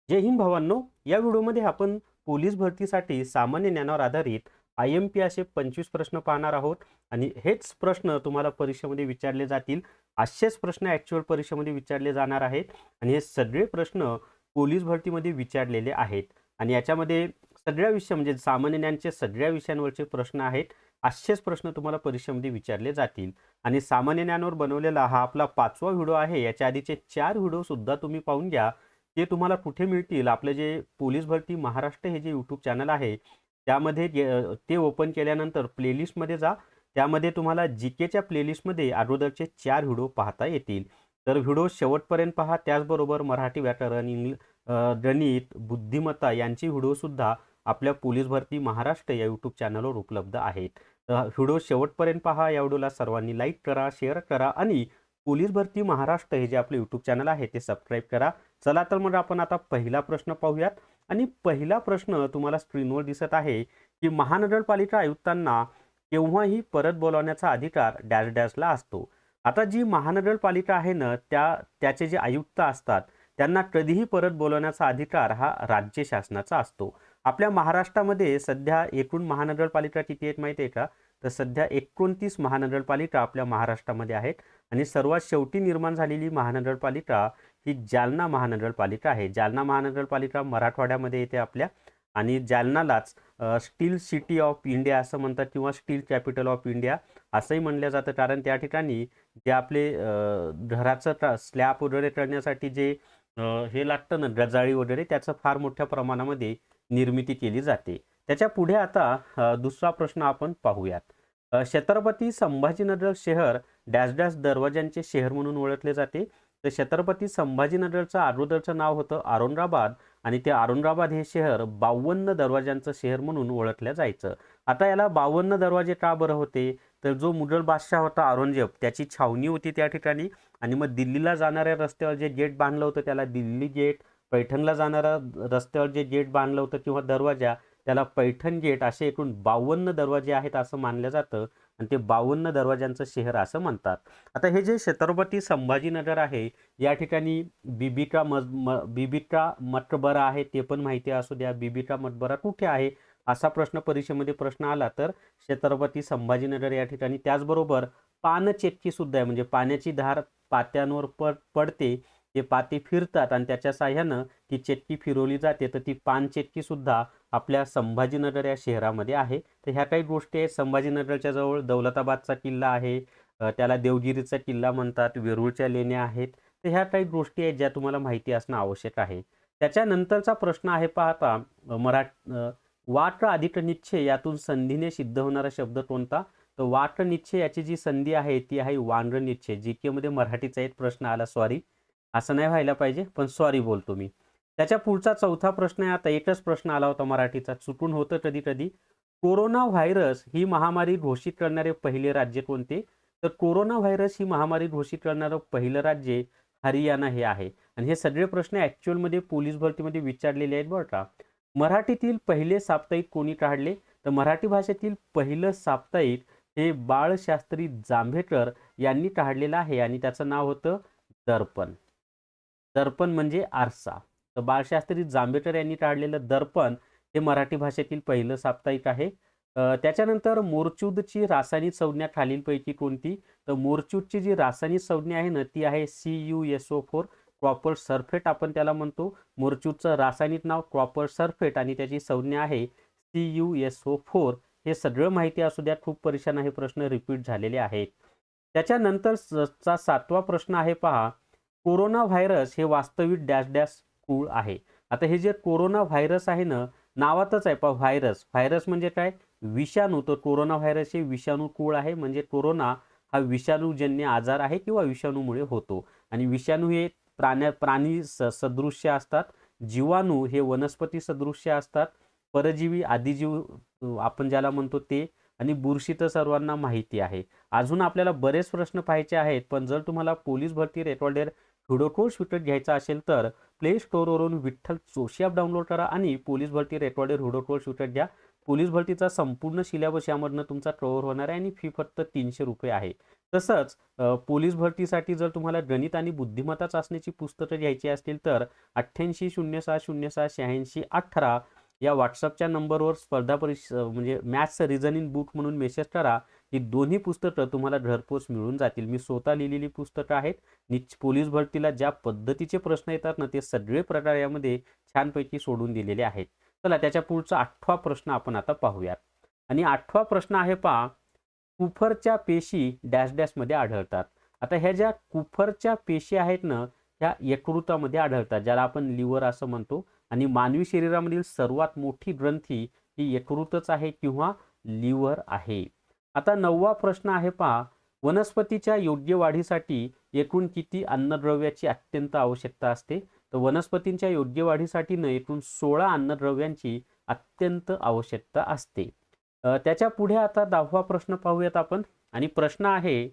जय हिंद भावांनो. या व्हिडिओमध्ये आपण पोलीस भरतीसाठी सामान्य ज्ञानावर आधारित IMP असे 25 प्रश्न पाहणार आहोत आणि हेच प्रश्न तुम्हाला परीक्षेमध्ये विचारले जातील. असेच प्रश्न ॲक्च्युअल परीक्षेमध्ये विचारले जाणार आहेत आणि हे सगळे प्रश्न पोलीस भरतीमध्ये विचारलेले आहेत आणि याच्यामध्ये सगळ्या विषय म्हणजे सामान्य ज्ञानचे सगळ्या विषयांवरचे प्रश्न आहेत. असेच प्रश्न तुम्हाला परीक्षेमध्ये विचारले जातील आणि सामान्य ज्ञानावर बनवलेला हा आपला 5वा व्हिडिओ आहे. याच्या आधीचे 4 व्हिडिओ सुद्धा तुम्ही पाहून घ्या. ते तुम्हाला कुठे मिळतील? आपलं जे पोलीस भरती महाराष्ट्र हे जे यूट्यूब चॅनल आहे त्यामध्ये ते ओपन केल्यानंतर प्लेलिस्टमध्ये जा. त्यामध्ये तुम्हाला जीकेच्या प्लेलिस्टमध्ये अगोदरचे 4 व्हिडिओ पाहता येतील. तर व्हिडिओ शेवटपर्यंत पहा. त्याचबरोबर मराठी व्याकरण, गणित, बुद्धिमत्ता यांची व्हिडिओसुद्धा आपल्या पोलीस भरती महाराष्ट्र या यूट्यूब चॅनलवर उपलब्ध आहेत. तर व्हिडिओ शेवटपर्यंत पहा. या व्हिडिओला सर्वांनी लाईक करा, शेअर करा आणि पोलीस भरती महाराष्ट्र हे जे आपले यूट्यूब चॅनल आहे ते सबस्क्राईब करा. चला तर मग आपण आता पहिला प्रश्न पाहूयात आणि पहिला प्रश्न तुम्हाला स्क्रीनवर दिसत आहे की महानगरपालिका आयुक्तांना केव्हाही परत बोलावण्याचा अधिकार डॅश डॅशला असतो. आता जी महानगरपालिका आहे ना त्याचे जे आयुक्त असतात त्यांना कधीही परत बोलवण्याचा अधिकार हा राज्य शासनाचा असतो. आपल्या महाराष्ट्रामध्ये सध्या एकूण महानगरपालिका किती आहेत माहिती आहे का? तर सध्या 29 महानगरपालिका आपल्या महाराष्ट्रामध्ये आहेत आणि सर्वात शेवटी निर्माण झालेली महानगरपालिका ही जालना महानगरपालिका आहे. जालना महानगरपालिका मराठवाड्यामध्ये येते आपल्या आणि जालनालाच स्टील सिटी ऑफ इंडिया असं म्हणतात किंवा स्टील कॅपिटल ऑफ इंडिया असंही म्हणलं जातं, कारण त्या ठिकाणी जे आपले घराचं स्लॅब वगैरे करण्यासाठी जे हे लागतं ना गजाळी वगैरे त्याचं फार मोठ्या प्रमाणामध्ये निर्मिती केली जाते. त्याच्या पुढे आता दुसरा प्रश्न आपण पाहूयात. छत्रपती संभाजीनगर शहर डॅश डॅश दरवाजांचे शहर म्हणून ओळखले जाते. तर छत्रपती संभाजीनगरचं अगोदरचं नाव होतं औरंगाबाद आणि ते औरंगाबाद हे शहर 52 दरवाजांचं शहर म्हणून ओळखलं जायचं. आता याला 52 दरवाजे का बरं होते? तर जो मुघल बादशाह होता औरंगजेब त्याची छावणी होती त्या ठिकाणी आणि मग दिल्लीला जाणाऱ्या रस्त्यावर जे गेट बांधलं होतं त्याला दिल्ली गेट, पैठणला जाणाऱ्या रस्त्यावर जे गेट बांधलं होतं किंवा दरवाजा त्याला पैठण गेट, असे एकूण 52 दरवाजे आहेत असं मानलं जातं आणि ते 52 दरवाजांचं शहर असं म्हणतात. आता हे जे छत्रपती संभाजीनगर आहे या ठिकाणी बिबिका मकबरा आहे ते पण माहिती असू द्या. बिबिका मकबरा कुठे आहे असा प्रश्न परीक्षेमध्ये प्रश्न आला तर छत्रपती संभाजीनगर या ठिकाणी. त्याचबरोबर पानचेक्की सुद्धा आहे, म्हणजे पाण्याची धार पात्यांवर पडते, ते पाते फिरतात आणि त्याच्या साह्यानं ती चेटकी फिरवली जाते. तर ती पानचेटकी सुद्धा आपल्या संभाजीनगर या शहरामध्ये आहे. तर ह्या काही गोष्टी आहेत. संभाजीनगरच्या जवळ दौलताबादचा किल्ला आहे, त्याला देवगिरीचा किल्ला म्हणतात, वेरूळच्या लेण्या आहेत. तर ह्या काही गोष्टी आहेत ज्या तुम्हाला माहिती असणं आवश्यक आहे. त्याच्यानंतरचा प्रश्न आहे पाहता वाट अधिक निश्चय यातून संधीने सिद्ध होणारा शब्द कोणता? तर वाट निश्चय याची जी संधी आहे ती आहे वांग निश्चय. जीके मध्ये मराठीचा एक प्रश्न आला, सॉरी असं नाही व्हायला पाहिजे पण सॉरी बोलतो मी. त्याच्या पुढचा चौथा प्रश्न आहे. आता एकच प्रश्न आला होता मराठीचा, चुकून होतं कधी कधी. कोरोना व्हायरस ही महामारी घोषित करणारे पहिले राज्य कोणते? तर कोरोना व्हायरस ही महामारी घोषित करणारं पहिलं राज्य हरियाणा हे आहे. आणि हे सगळे प्रश्न ॲक्च्युअलमध्ये पोलीस भरतीमध्ये विचारलेले आहेत बरं का. मराठीतील पहिले साप्ताहिक कोणी काढले? तर मराठी भाषेतील पहिलं साप्ताहिक हे बाळशास्त्री जांभेकर यांनी काढलेलं आहे आणि त्याचं नाव होतं दर्पण. दर्पण म्हणजे आरसा. तर बाळशास्त्री जांभेकर यांनी काढलेलं दर्पण हे मराठी भाषेतील पहिलं साप्ताहिक आहे. त्याच्यानंतर मोरचूदची रासायनिक संज्ञा खालीलपैकी कोणती? तर मोरचूदची जी रासायनिक संज्ञा आहे ना ती आहे CuSO4, कॉपर सल्फेट आपण त्याला म्हणतो. मोरचूदचं रासायनिक नाव कॉपर सल्फेट आणि त्याची संज्ञा आहे CuSO4. हे सगळं माहिती असू द्या, खूप परीक्षांना हे प्रश्न रिपीट झालेले आहेत. त्याच्यानंतरचा 7वा प्रश्न आहे पहा. कोरोना व्हायरस हे वास्तविक डॅश डॅश कुळ आहे. आता हे जे कोरोना व्हायरस आहे ना नावातच आहे पहा व्हायरस. व्हायरस म्हणजे काय? विषाणू. तर कोरोना व्हायरस हे विषाणू कुळ आहे, म्हणजे कोरोना हा विषाणूजन्य आजार आहे किंवा विषाणूमुळे होतो. आणि विषाणू हे प्राणी सदृश्य असतात, जीवाणू हे वनस्पती सदृश्य असतात, परजीवी आदिजीव आपण ज्याला म्हणतो ते, आणि बुरशी तर सर्वांना माहिती आहे. अजून आपल्याला बरेच प्रश्न पाहायचे आहेत, पण जर तुम्हाला पोलीस भरती रेकॉर्डेड व्हिडिओ कोर्स विकत घ्यायचा असेल तर प्ले स्टोअरवरून विठ्ठल जोशी ॲप डाउनलोड करा आणि पोलीस भरती रेकॉर्डेड व्हिडिओ कोर्स विकत घ्या. पोलीस भरतीचा संपूर्ण सिलेबस यामधनं तुमचा कव्हर होणार आहे आणि फी फक्त 300 रुपये आहे. तसंच पोलीस भरतीसाठी जर तुम्हाला गणित आणि बुद्धिमत्ता चाचणीची पुस्तकं घ्यायची असतील तर 880606068618 या WhatsAppच्या नंबरवर स्पर्धा परीक्षा म्हणजे मॅथ्स रिझनिंग बुक म्हणून मेसेज करा. ही दोन्ही पुस्तकं तुम्हाला घरपोच मिळून जातील. मी स्वतः लिहिलेली पुस्तकं आहेत. पोलीस भरतीला ज्या पद्धतीचे प्रश्न येतात ना, ते सगळे प्रकार यामध्ये छानपैकी सोडून दिलेले आहेत. चला त्याच्या पुढचा 8वा प्रश्न आपण आता पाहूयात. आणि 8वा प्रश्न आहे पहा, कुफरच्या पेशी डॅश डॅशमध्ये आढळतात. आता ह्या ज्या कुफरच्या पेशी आहेत ना, ह्या यकृतामध्ये आढळतात, ज्याला आपण लिव्हर असं म्हणतो. आणि मानवी शरीरामधील सर्वात मोठी ग्रंथी ही यकृतच आहे किंवा लिव्हर आहे. आता 9वा प्रश्न आहे पहा, वनस्पतीच्या योग्य वाढीसाठी एकूण किती अन्नद्रव्याची अत्यंत आवश्यकता असते? तर वनस्पतींच्या योग्य वाढीसाठी एकूण 16 अन्नद्रव्यांची अत्यंत आवश्यकता असते. त्याच्या पुढे आता 10वा प्रश्न पाहूयात आपण. आणि प्रश्न आहे,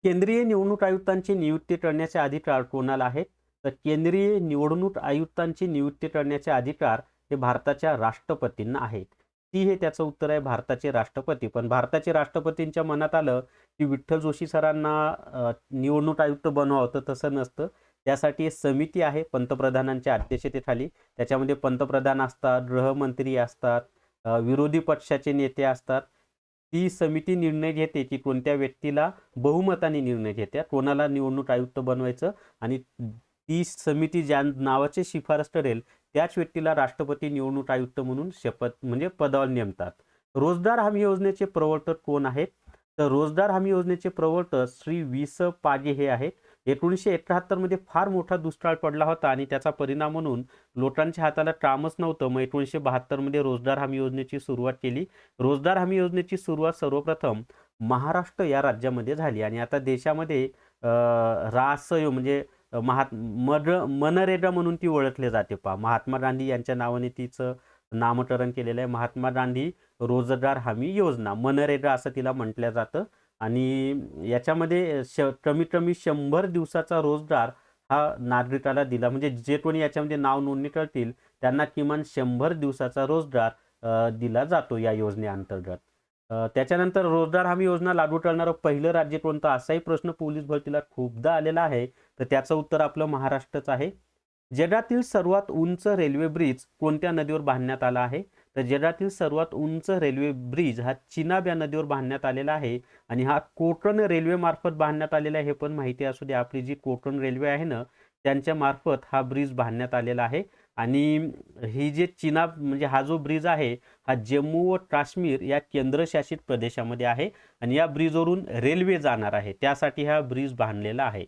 केंद्रीय निवडणूक आयुक्तांची नियुक्ती करण्याचे अधिकार कोणाला आहेत? तर केंद्रीय निवडणूक आयुक्तांची नियुक्ती करण्याचे अधिकार हे भारताच्या राष्ट्रपतींना आहेत. ती हे त्याचं उत्तर आहे, भारताचे राष्ट्रपती. पण भारताचे राष्ट्रपतींच्या मनात आलं की विठ्ठल जोशी सरांना निवडणूक आयुक्त बनवावं, तर तसं नसतं. त्यासाठी एक समिती आहे पंतप्रधानांच्या अध्यक्षतेखाली. त्याच्यामध्ये पंतप्रधान असतात, गृहमंत्री असतात, विरोधी पक्षाचे नेते असतात. ती समिती निर्णय घेते की कोणत्या व्यक्तीला बहुमताने निर्णय घेते कोणाला निवडणूक आयुक्त बनवायचं, आणि ती समिती ज्या नावाची शिफारस करेल त्याच व्यक्तीला राष्ट्रपती निवडणूक आयुक्त म्हणून शपथ म्हणजे पदावर नेमतात. रोजगार हमी योजनेचे प्रवर्तक कोण आहेत? तर रोजगार हमी योजनेचे प्रवर्तक श्री वि.स. पागे हे आहेत. 1971 मध्ये फार मोठा दुष्काळ पडला होता आणि त्याचा परिणाम म्हणून लोकांच्या हाताला कामच नव्हतं. मग 1972 मध्ये रोजगार हमी योजनेची सुरुवात केली. रोजगार हमी योजनेची सुरुवात सर्वप्रथम महाराष्ट्र या राज्यामध्ये झाली. आणि आता देशामध्ये रासयो म्हणजे मनरेगा म्हणून ती ओळखली जाते. पहा, महात्मा गांधी यांच्या नावाने तिचं नामकरण केलेलं आहे. महात्मा गांधी रोजगार हमी योजना, मनरेगा असं तिला म्हटलं जातं. आणि याच्यामध्ये कमीत कमी 100 दिवसाचा रोजगार हा नागरिकाला दिला. म्हणजे जे कोणी याच्यामध्ये नाव नोंदणी करतील त्यांना किमान 100 दिवसाचा रोजगार दिला जातो या योजनेअंतर्गत. त्याच्यानंतर रोजगार हमी योजना लागू करणारं पहिलं राज्य कोणतं, असाही प्रश्न पोलीस भरतीला खूपदा आलेला आहे. तर त्याचं उत्तर आपलं महाराष्ट्रच आहे. जगातील सर्वात उंच रेल्वे ब्रिज कोणत्या नदीवर बांधण्यात आला आहे? तर जगातील सर्वात उंच रेल्वे ब्रिज हा चिनाब या नदीवर बांधण्यात आलेला आहे. आणि हा कोकण रेल्वे मार्फत बांधण्यात आलेला आहे. हे पण माहिती असू दे, आपली जी कोकण रेल्वे आहे ना त्यांच्या मार्फत हा ब्रिज बांधण्यात आलेला आहे. आणि ही जे चिनाब म्हणजे हा जो ब्रिज आहे हा जम्मू व काश्मीर या केंद्रशासित प्रदेशामध्ये आहे. आणि या ब्रिजवरून रेल्वे जाणार आहे, त्यासाठी हा ब्रिज बांधलेला आहे.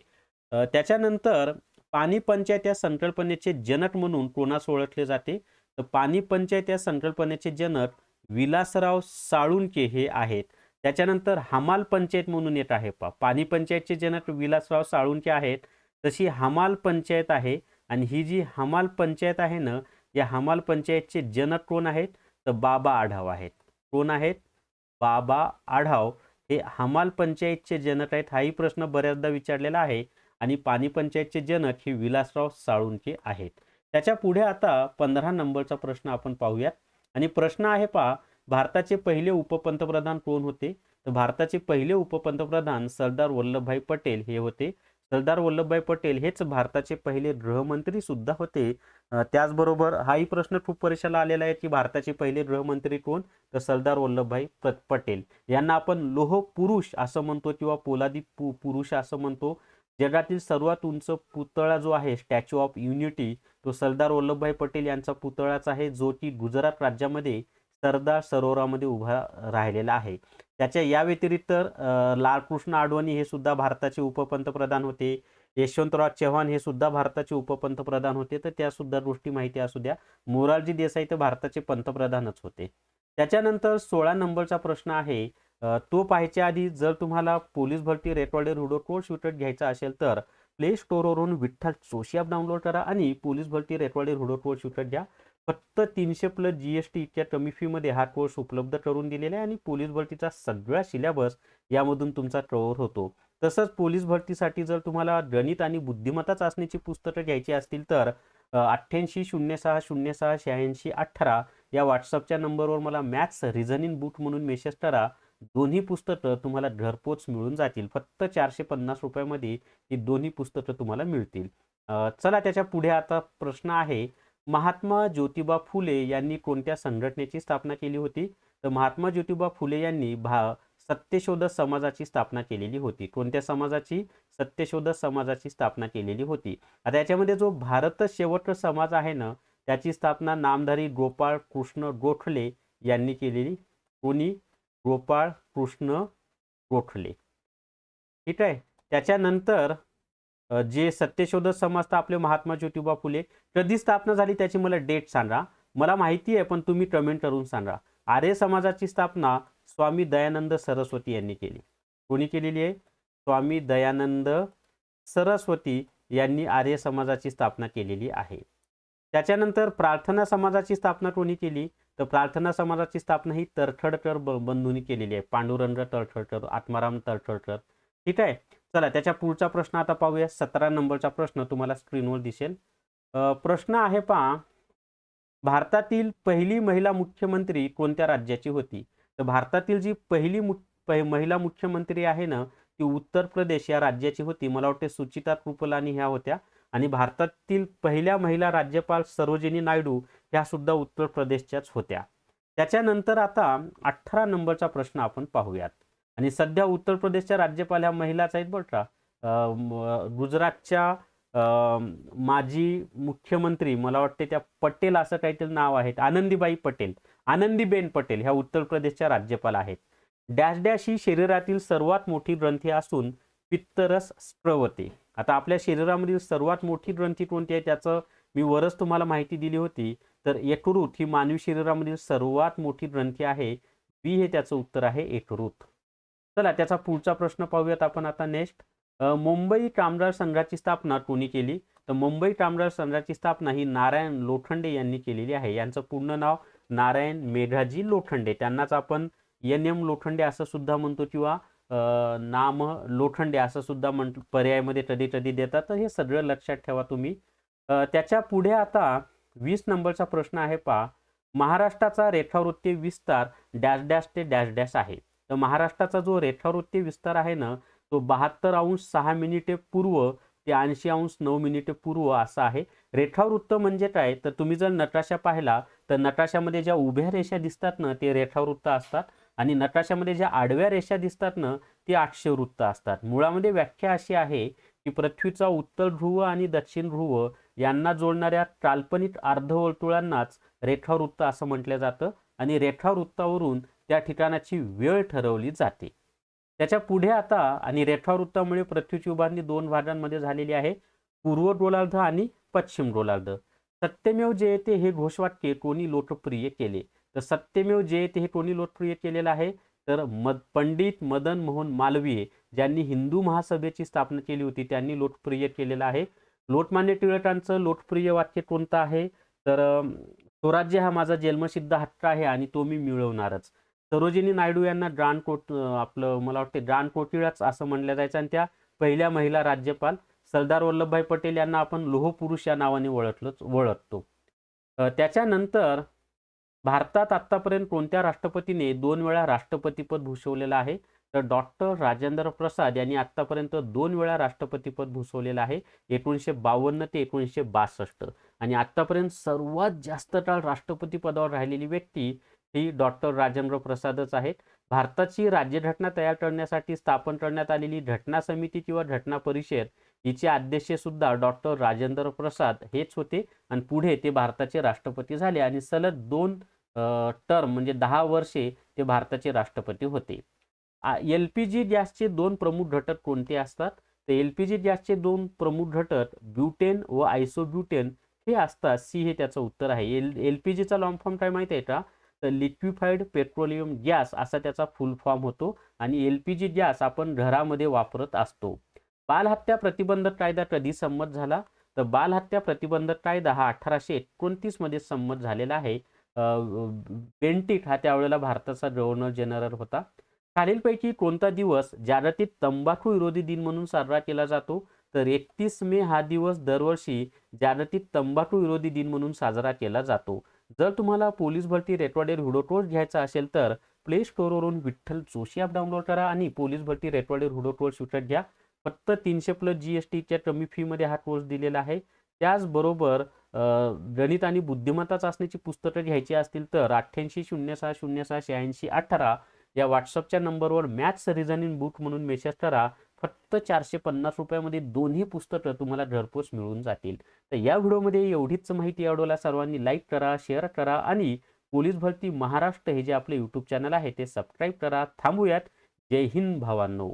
त्याच्यानंतर पाणी पंचायत या संकल्पनेचे जनक म्हणून कोणास ओळखले जाते? तर पाणी पंचायत या संकल्पनेचे जनक विलासराव साळुंके हे आहेत. त्याच्यानंतर हमाल पंचायत म्हणून एक आहे. पाणी पंचायतचे जनक विलासराव साळुंके आहेत, तशी हमाल पंचायत आहे. आणि ही जी हमाल पंचायत आहे ना, या हमाल पंचायतचे जनक कोण आहेत? तर बाबा आढाव आहेत. कोण आहेत? बाबा आढाव हे हमाल पंचायतचे जनक आहेत. हाही प्रश्न बऱ्याचदा विचारलेला आहे. आणि पाणी पंचायतचे जनक हे विलासराव साळुंके आहेत. त्याच्या पुढे आता 15 नंबरचा प्रश्न आपण पाहूयात. आणि प्रश्न आहे पहा, भारताचे पहिले उपपंतप्रधान कोण होते? तर भारताचे पहिले उपपंतप्रधान सरदार वल्लभभाई पटेल हे होते. सरदार वल्लभभाई पटेल हेच भारताचे पहिले गृहमंत्री सुद्धा होते. त्याचबरोबर हाही प्रश्न खूप परीक्षेला आलेला आहे की भारताचे पहिले गृहमंत्री कोण? तर सरदार वल्लभभाई पटेल. यांना आपण लोह पुरुष असं म्हणतो किंवा पोलादी पुरुष असं म्हणतो. जगातील सर्वात उंच पुतळा जो आहे स्टॅच्यू ऑफ युनिटी, तो सरदार वल्लभभाई पटेल यांचा पुतळाच आहे, जो की गुजरात राज्यामध्ये सरदार सरोवरामध्ये उभा राहिलेला आहे. त्याच्या या व्यतिरिक्त लालकृष्ण अडवाणी हे सुद्धा भारताचे उपपंतप्रधान होते. यशवंतराव चव्हाण हे सुद्धा भारताचे उपपंतप्रधान होते. तर त्या सुद्धा गोष्टी माहिती असू द्या. मोरारजी देसाई तर भारताचे पंतप्रधानच होते. त्याच्यानंतर 16 नंबरचा प्रश्न आहे, तो पाहायच्या आधी जर तुम्हाला पोलीस भरती रेकॉर्डेड हुडो कोर्स विकत घ्यायचा असेल तर प्ले स्टोअरवरून विठ्ठल जोशी ॲप डाउनलोड करा आणि पोलीस भरती रेकॉर्डेड हुडो कोर्स विकत घ्या. फक्त 300+ GST इतक्या कमी फीमध्ये हा कोर्स उपलब्ध करून दिलेला आहे. आणि पोलीस भरतीचा सगळा सिलेबस यामधून तुमचा कव्हर होतो. तसंच पोलीस भरतीसाठी जर तुम्हाला गणित आणि बुद्धिमत्ता चाचणीची पुस्तकं घ्यायची असतील तर 880606068618 या व्हॉट्सअपच्या नंबरवर मला मॅथ्स रिझनिंग बुक म्हणून मेसेज करा. दोन्ही पुस्तकं तुम्हाला घरपोच मिळून जातील. फक्त 450 रुपयामध्ये ही दोन्ही पुस्तकं तुम्हाला मिळतील. चला त्याच्या पुढे आता प्रश्न आहे, महात्मा ज्योतिबा फुले यांनी कोणत्या संघटनेची स्थापना केली होती? तर महात्मा ज्योतिबा फुले यांनी सत्यशोधक समाजाची स्थापना केलेली होती. कोणत्या समाजाची? सत्यशोधक समाजाची स्थापना केलेली होती. आता याच्यामध्ये जो भारत शेवट समाज आहे ना, त्याची स्थापना नामधारी गोपाळ कृष्ण गोखले यांनी केलेली. कोणी? गोपाळ कृष्ण गोखले. ठीक आहे. त्याच्यानंतर जे सत्यशोधक समाज तर आपले महात्मा ज्योतिबा फुले, कधी स्थापना झाली त्याची मला डेट सांगा. मला माहिती आहे पण तुम्ही कमेंट करून सांगा. आर्य समाजाची स्थापना स्वामी दयानंद सरस्वती यांनी केली. कोणी केलेली आहे? स्वामी दयानंद सरस्वती यांनी आर्य समाजाची स्थापना केलेली आहे. त्याच्यानंतर प्रार्थना समाजाची स्थापना कोणी केली? तर प्रार्थना समाजाची स्थापना ही तळखरकर बंधूंनी केलेली आहे. पांडुरंग तळखरकर, आत्माराम तळखरकर. ठीक आहे. चला त्याच्या पुढचा प्रश्न आता पाहूया. 17 नंबरचा प्रश्न तुम्हाला स्क्रीनवर दिसेल. प्रश्न आहे पहा, भारतातील पहिली महिला मुख्यमंत्री कोणत्या राज्याची होती? तर भारतातील जी पहिली महिला मुख्यमंत्री आहे ना, ती उत्तर प्रदेश या राज्याची होती. मला वाटते सुचिता कृपलानी ह्या होत्या. आणि भारतातील पहिल्या महिला राज्यपाल सरोजिनी नायडू ह्या सुद्धा उत्तर प्रदेशच्याच होत्या. त्याच्यानंतर आता 18 नंबरचा प्रश्न आपण पाहूयात. आणि सध्या उत्तर प्रदेशच्या राज्यपाल ह्या महिलाच आहेत बरं का. गुजरातच्या माजी मुख्यमंत्री मला वाटते त्या पटेल असं काहीतरी नाव आहे, आनंदीबाई पटेल, आनंदीबेन पटेल ह्या उत्तर प्रदेशच्या राज्यपाल आहेत. डॅश डॅश ही शरीरातील सर्वात मोठी ग्रंथी असून पित्तरस स्त्रवते. आता आपल्या शरीरामधील सर्वात मोठी ग्रंथी कोणती आहे त्याचं मी वरच तुम्हाला माहिती दिली होती. तर यकृत ही मानवी शरीरामधील सर्वात मोठी ग्रंथी आहे. बी हे त्याचं उत्तर आहे, यकृत. चला त्याचा पुढचा प्रश्न पाहूयात आपण आता नेक्स्ट. मुंबई कामगार संघाची स्थापना कोणी केली? तर मुंबई कामगार संघाची स्थापना ही नारायण लोखंडे यांनी केलेली आहे. यांचं पूर्ण नाव नारायण मेघाजी लोखंडे. त्यांनाच आपण NM लोखंडे असं सुद्धा म्हणतो किंवा नाम लोखंडे असं सुद्धा पर्यायामध्ये कधी कधी देतात. तर हे सगळं लक्षात ठेवा तुम्ही. त्याच्या पुढे आता 20 नंबरचा प्रश्न आहे पहा, महाराष्ट्राचा रेखावृत्तीय विस्तार डॅश डॅश ते डॅश डॅश आहे. तर महाराष्ट्राचा जो रेखावृत्तीय विस्तार आहे ना, तो 72°6' पूर्व ते 80°9' पूर्व असा आहे. रेखावृत्त म्हणजे काय? तर तुम्ही जर नकाशा पाहिला तर नकाशामध्ये ज्या उभ्या रेषा दिसतात ना ते रेखावृत्त असतात आणि नकाशामध्ये ज्या आडव्या रेषा दिसतात ना ते अक्षवृत्त असतात. मुळामध्ये व्याख्या अशी आहे की पृथ्वीचा उत्तर ध्रुव आणि दक्षिण ध्रुव यांना जोडणाऱ्या काल्पनिक अर्धवर्तुळांनाच रेखावृत्त असं म्हटलं जातं आणि रेखावृत्तावरून त्या ठिकाणाची वेळ ठरवली जाते. त्याच्या पुढे आता आणि रेखावृत्तामुळे पृथ्वीची उभारणी 2 भागांमध्ये झालेली आहे, पूर्व गोलार्ध आणि पश्चिम गोलार्ध. सत्यमेव जयते हे घोषवाक्य कोणी लोकप्रिय केले? तर सत्यमेव जयते हे कोणी लोकप्रिय केलेलं आहे? तर पंडित मदन मोहन मालवीय ज्यांनी हिंदू महासभेची स्थापना केली होती त्यांनी लोकप्रिय केलेलं आहे. लोकमान्य टिळकांचं लोकप्रिय वाक्य कोणतं आहे? तर स्वराज्य हा माझा जन्मसिद्ध हक्क आहे आणि तो मी मिळवणारच. सरोजिनी नायडू यांना आपलं मला वाटतं ग्रांड कोकिळाच असं म्हणलं जायचं. आणि त्या पहिल्या महिला राज्यपाल. सरदार वल्लभभाई पटेल यांना आपण लोहपुरुष या नावाने ओळखतो. त्याच्यानंतर भारतात आतापर्यंत कोणत्या राष्ट्रपतीने 2 वेळा राष्ट्रपतीपद भूषवलेलं आहे? तर डॉक्टर राजेंद्र प्रसाद यांनी आतापर्यंत 2 वेळा राष्ट्रपतीपद भूषवलेलं आहे, 1952 ते 1962. आणि आतापर्यंत सर्वात जास्त काळ राष्ट्रपती पदावर राहिलेली व्यक्ती ही डॉक्टर राजेंद्र प्रसादच आहेत. भारताची राज्यघटना तयार करण्यासाठी स्थापन करण्यात आलेली घटना समिती किंवा घटना परिषद हिचे अध्यक्ष सुद्धा डॉक्टर राजेंद्र प्रसाद हेच होते आणि पुढे ते भारताचे राष्ट्रपती झाले आणि सलग 2 टर्म म्हणजे 10 वर्षे ते भारताचे राष्ट्रपती होते. LPG गॅसचे 2 प्रमुख घटक कोणते असतात? तर LPG गॅसचे 2 प्रमुख घटक ब्युटेन व आयसोब्युटेन हे असतात. सी हे त्याचं उत्तर आहे. LPGचा लॉंग फॉर्म काय माहिती आहे का? तर लिक्विफाईड पेट्रोलियम गॅस असा त्याचा फुल फॉर्म होतो आणि LPG गॅस आपण घरामध्ये वापरत असतो. बालहत्या प्रतिबंधक कायदा कधी संमत झाला? तर बालहत्या प्रतिबंधक कायदा हा 1829 मध्ये संमत झालेला आहे. बेंटिक हा त्यावेळेला भारताचा गव्हर्नर जनरल होता. खालीलपैकी कोणता दिवस जागतिक तंबाखू विरोधी दिन म्हणून साजरा केला जातो? तर 31 मे हा दिवस दरवर्षी जागतिक तंबाखू विरोधी दिन म्हणून साजरा केला जातो. जर तुम्हाला पोलीस भरती रेटवाडेर व्हिडिओ कोर्स घ्यायचा असेल तर प्ले स्टोअरवरून विठ्ठल जोशी ॲप डाउनलोड करा आणि पोलीस भरती रेटवाडेर व्हिडिओ कोर्स विकत घ्या. फक्त 300+ GSTच्या कमी फीमध्ये हा कोर्स दिलेला आहे. त्याचबरोबर गणित आणि बुद्धिमत्ता चाचणीची पुस्तकं घ्यायची असतील तर 8806068618 या व्हॉट्सअपच्या नंबरवर मॅथ्स रिझनिंग बुक म्हणून मेसेज करा. फक्त 450 रुपयामध्ये दोन्ही पुस्तकं तुम्हाला घरपोच मिळून जातील. तर या व्हिडिओमध्ये एवढीच माहिती. या व्हिडिओला सर्वांनी लाईक करा, शेअर करा आणि पोलीस भरती महाराष्ट्र हे जे आपले यूट्यूब चॅनल आहे ते सबस्क्राईब करा. थांबूयात. जय हिंद भावांनो.